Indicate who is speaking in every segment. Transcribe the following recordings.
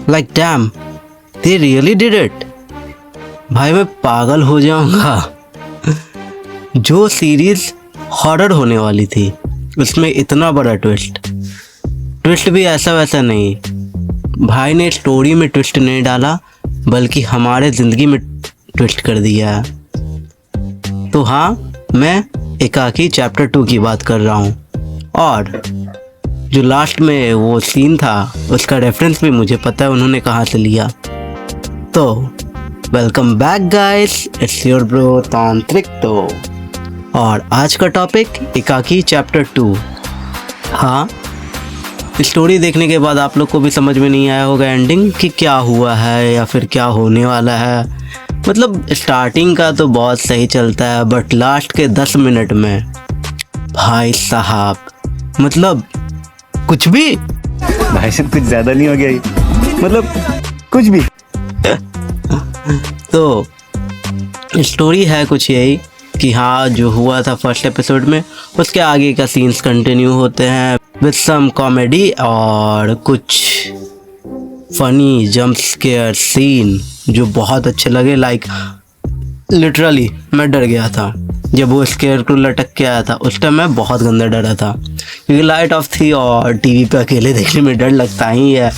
Speaker 1: Like damn, they really did it. भाई मैं पागल हो जाऊंगा। जो सीरीज हॉरर होने वाली थी उसमें इतना बड़ा ट्विस्ट भी ऐसा वैसा नहीं। भाई ने स्टोरी में ट्विस्ट नहीं डाला बल्कि हमारे ज़िंदगी में ट्विस्ट कर दिया है। तो हाँ, मैं एकाकी चैप्टर 2 की बात कर रहा हूँ। और जो लास्ट में वो सीन था उसका रेफरेंस भी मुझे पता है उन्होंने कहाँ से लिया। तो welcome back guys, it's your bro तांत्रिक। तो और आज का टॉपिक एकाकी चैप्टर 2। हाँ, स्टोरी देखने के बाद आप लोग को भी समझ में नहीं आया होगा एंडिंग कि क्या हुआ है या फिर क्या होने वाला है। मतलब स्टार्टिंग का तो बहुत सही चलता है बट लास्ट के 10 मिनट में भाई साहब मतलब कुछ भी।
Speaker 2: भाई साहब कुछ ज़्यादा नहीं हो गया ये? मतलब कुछ भी।
Speaker 1: तो स्टोरी है कुछ यही कि हाँ, जो हुआ था फर्स्ट एपिसोड में उसके आगे का सीन्स कंटिन्यू होते हैं विद सम कॉमेडी और कुछ फनी जंप स्केयर सीन जो बहुत अच्छे लगे। लाइक लिटरली मैं डर गया था जब वो स्केयर को लटक के आया था। उस टाइम मैं बहुत गंदा डरा था क्योंकि लाइट ऑफ थी और टीवी पे अकेले देखने में डर लगता ही है।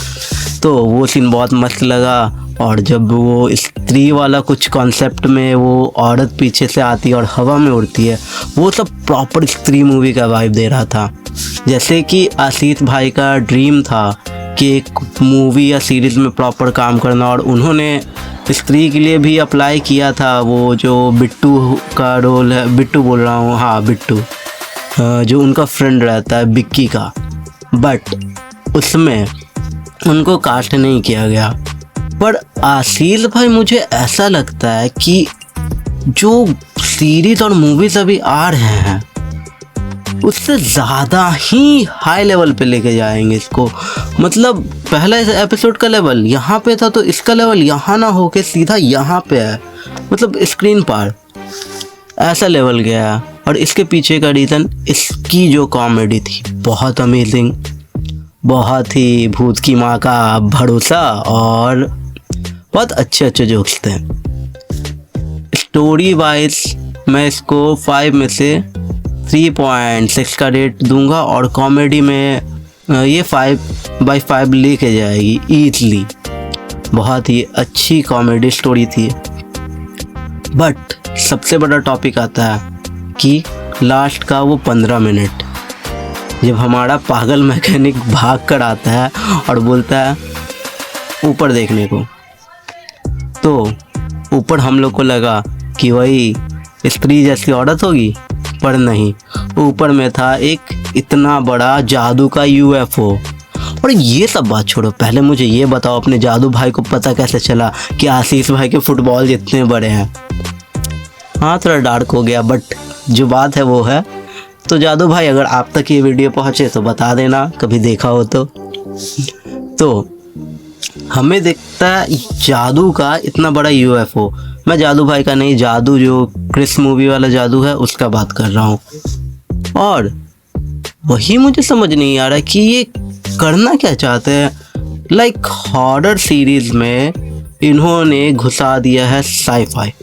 Speaker 1: तो वो सीन बहुत मस्त लगा। और जब वो स्त्री वाला कुछ कॉन्सेप्ट में वो औरत पीछे से आती है और हवा में उड़ती है, वो सब प्रॉपर स्त्री मूवी का वाइब दे रहा था। जैसे कि आशीष भाई का ड्रीम था कि एक मूवी या सीरीज़ में प्रॉपर काम करना, और उन्होंने स्त्री के लिए भी अप्लाई किया था। वो जो बिट्टू का रोल है, बिट्टू बोल रहा हूँ, हाँ बिट्टू, जो उनका फ्रेंड रहता है बिक्की का, बट उसमें उनको कास्ट नहीं किया गया। पर आशीष भाई मुझे ऐसा लगता है कि जो सीरीज और मूवीज अभी आ रहे हैं उससे ज़्यादा ही हाई लेवल पे लेके जाएंगे इसको। मतलब पहला एपिसोड का लेवल यहाँ पे था तो इसका लेवल यहाँ ना होके सीधा यहाँ पे है, मतलब स्क्रीन पर ऐसा लेवल गया है। और इसके पीछे का रीज़न इसकी जो कॉमेडी थी बहुत अमेजिंग, बहुत ही भूत की माँ का भरोसा, और बहुत अच्छे अच्छे जोक्स थे। स्टोरी वाइज मैं इसको 5 में से 3.6 का रेट दूंगा और कॉमेडी में ये 5/5 लेके जाएगी ईजली। बहुत ही अच्छी कॉमेडी स्टोरी थी। बट सबसे बड़ा टॉपिक आता है कि लास्ट का वो 15 मिनट जब हमारा पागल मैकेनिक भाग कर आता है और बोलता है ऊपर देखने को। तो ऊपर हम लोग को लगा कि वही स्त्री जैसी औरत होगी, पर नहीं, ऊपर में था एक इतना बड़ा जादू का UFO। और ये सब बात छोड़ो, पहले मुझे ये बताओ अपने जादू भाई को पता कैसे चला कि आशीष भाई के फुटबॉल जितने बड़े हैं। हाँ, थोड़ा डार्क हो गया बट जो बात है वो है। तो जादू भाई अगर आप तक ये वीडियो पहुँचे तो बता देना कभी देखा हो तो हमें देखता है जादू का इतना बड़ा UFO। मैं जादू भाई का नहीं, जादू जो क्रिस मूवी वाला जादू है उसका बात कर रहा हूँ। और वही मुझे समझ नहीं आ रहा कि ये करना क्या चाहते हैं। लाइक हॉरर सीरीज में इन्होंने घुसा दिया है साईफाई,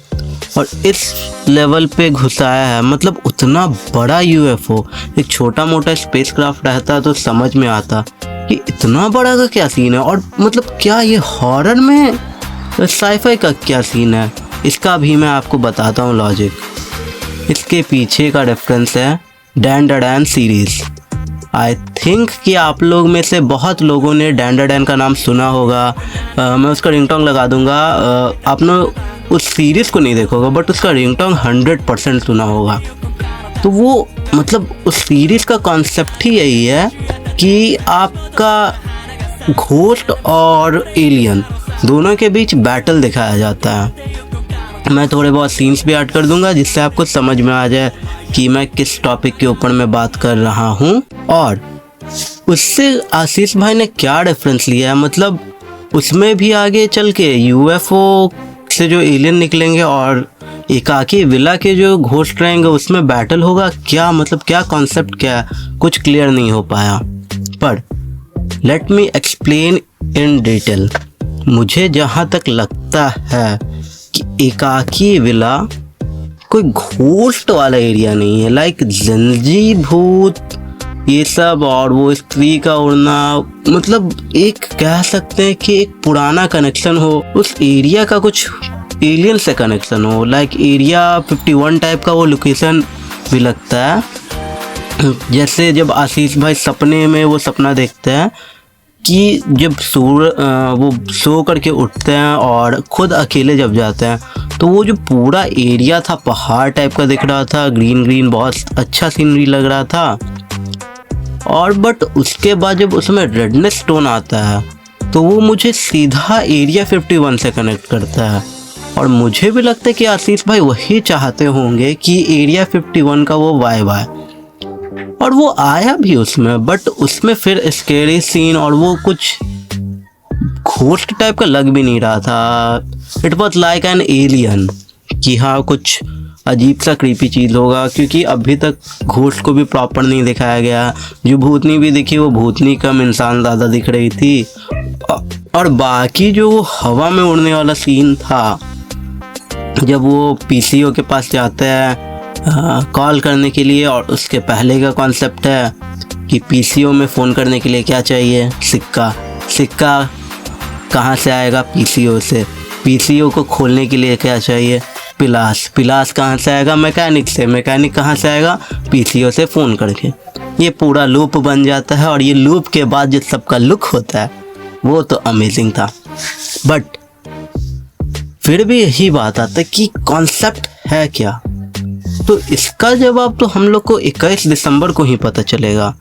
Speaker 1: और इस लेवल पे घुसाया है। मतलब उतना बड़ा UFO, एक छोटा मोटा स्पेसक्राफ्ट रहता तो समझ में आता कि इतना बड़ा का क्या सीन है। और मतलब क्या ये हॉरर में साईफाई का क्या सीन है, इसका भी मैं आपको बताता हूँ लॉजिक। इसके पीछे का रेफरेंस है डैन दा डैन सीरीज़। आई थिंक कि आप लोग में से बहुत लोगों ने डैन दा डैन का नाम सुना होगा। मैं उसका रिंगटोन लगा दूंगा। आपने उस सीरीज़ को नहीं देखा होगा बट उसका रिंगटोन 100% सुना होगा। तो वो मतलब उस सीरीज़ का कॉन्सेप्ट ही यही है कि आपका घोस्ट और एलियन दोनों के बीच बैटल दिखाया जाता है। मैं थोड़े बहुत सीन्स भी ऐड कर दूंगा जिससे आपको समझ में आ जाए कि मैं किस टॉपिक के ऊपर मैं बात कर रहा हूँ। और उससे आशीष भाई ने क्या रेफरेंस लिया है, मतलब उसमें भी आगे चल के UFO से जो एलियन निकलेंगे और एकाकी विला के जो घोस्ट रहेंगे उसमें बैटल होगा। क्या मतलब क्या कॉन्सेप्ट क्या है, कुछ क्लियर नहीं हो पाया। पर let me explain in detail. मुझे जहाँ तक लगता है कि एकाकी विला कोई घोस्ट वाला एरिया नहीं है। लाइक जंजीर भूत ये सब और वो स्त्री का उड़ना, मतलब एक कह सकते हैं कि एक पुराना कनेक्शन हो उस एरिया का, कुछ एलियन से कनेक्शन हो। लाइक एरिया 51 टाइप का वो लोकेशन भी लगता है। जैसे जब आशीष भाई सपने में वो सपना देखते हैं कि जब वो सो करके उठते हैं और खुद अकेले जब जाते हैं, तो वो जो पूरा एरिया था पहाड़ टाइप का दिख रहा था, ग्रीन ग्रीन, बहुत अच्छा सीनरी लग रहा था। और बट उसके बाद जब उसमें रेडनेस स्टोन आता है तो वो मुझे सीधा एरिया 51 से कनेक्ट करता है। और मुझे भी लगता है कि आशीष भाई वही चाहते होंगे कि एरिया 51 का वो वाइब आए, और वो आया भी उसमें। बट उसमें फिर स्केरी सीन और वो कुछ घोस्ट टाइप का लग भी नहीं रहा था। It was like an alien, कि हाँ कुछ अजीब सा क्रीपी चीज़ होगा, क्योंकि अभी तक घोस्ट को भी प्रॉपर नहीं दिखाया गया। जो भूतनी भी दिखी वो भूतनी कम, इंसान ज़्यादा दिख रही थी। और बाकी जो हवा में उड़ने वाला सीन था, जब वो पीसीओ के पास जाते हैं कॉल करने के लिए, और उसके पहले का कॉन्सेप्ट है कि पीसीओ में फ़ोन करने के लिए क्या चाहिए, सिक्का। सिक्का कहाँ से आएगा, पीसीओ से। पीसीओ को खोलने के लिए क्या चाहिए, पिलास। पिलास कहाँ से आएगा, मैकेनिक से। मैकेनिक कहाँ से आएगा, पीसीओ से फ़ोन करके। ये पूरा लूप बन जाता है। और ये लूप के बाद जो सबका लुक होता है वो तो अमेजिंग था। बट फिर भी यही बात आता है कि कॉन्सेप्ट है क्या। तो इसका जवाब तो हम लोग को 21 दिसंबर को ही पता चलेगा,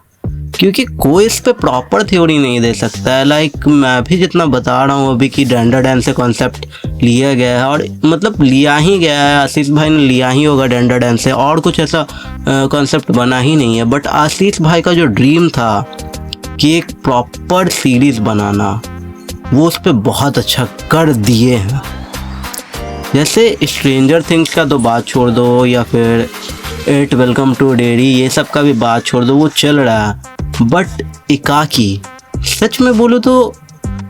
Speaker 1: क्योंकि कोई इस पे प्रॉपर थ्योरी नहीं दे सकता है। लाइक मैं भी जितना बता रहा हूँ अभी कि डेंडर डैन से कॉन्सेप्ट लिया गया है, और मतलब लिया ही गया है, आशीष भाई ने लिया ही होगा डेंडर डैन से, और कुछ ऐसा कॉन्सेप्ट बना ही नहीं है। बट आशीष भाई का जो ड्रीम था कि एक प्रॉपर सीरीज बनाना, वो उस पर बहुत अच्छा कर दिए हैं। जैसे स्ट्रेंजर थिंग्स का तो बात छोड़ दो, या फिर इट वेलकम टू डेरी, ये सब का भी बात छोड़ दो, वो चल रहा है। बट एकाकी, सच में बोलो तो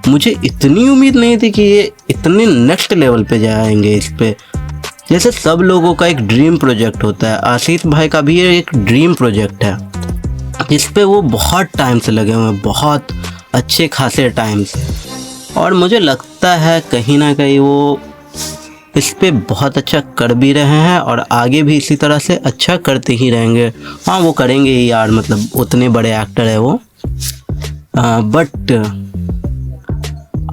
Speaker 1: मुझे इतनी उम्मीद नहीं थी कि ये इतने नेक्स्ट लेवल पे जाएंगे इस पे। जैसे सब लोगों का एक ड्रीम प्रोजेक्ट होता है, आशीष भाई का भी ये एक ड्रीम प्रोजेक्ट है, जिस पे वो बहुत टाइम से लगे हुए हैं, बहुत अच्छे खासे टाइम से। और मुझे लगता है कहीं ना कहीं वो इस पे बहुत अच्छा कर भी रहे हैं, और आगे भी इसी तरह से अच्छा करते ही रहेंगे। हाँ वो करेंगे ही यार, मतलब उतने बड़े एक्टर है वो। बट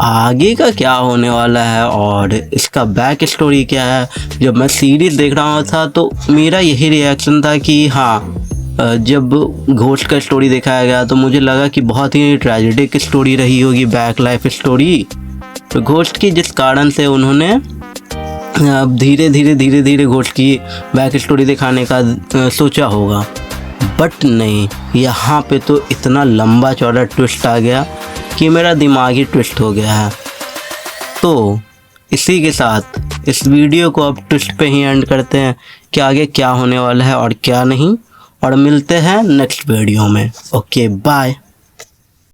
Speaker 1: आगे का क्या होने वाला है और इसका बैक स्टोरी क्या है, जब मैं सीरीज देख रहा था तो मेरा यही रिएक्शन था कि हाँ, जब घोस्ट का स्टोरी दिखाया गया तो मुझे लगा कि बहुत ही ट्रेजेडिक स्टोरी रही होगी, बैक लाइफ स्टोरी। तो घोस्ट की जिस कारण से उन्होंने धीरे धीरे घोस्ट की बैक स्टोरी दिखाने का सोचा होगा। बट नहीं, यहाँ पे तो इतना लंबा चौड़ा ट्विस्ट आ गया कि मेरा दिमाग ही ट्विस्ट हो गया है। तो इसी के साथ इस वीडियो को अब ट्विस्ट पे ही एंड करते हैं कि आगे क्या होने वाला है और क्या नहीं, और मिलते हैं नेक्स्ट वीडियो में। Okay bye.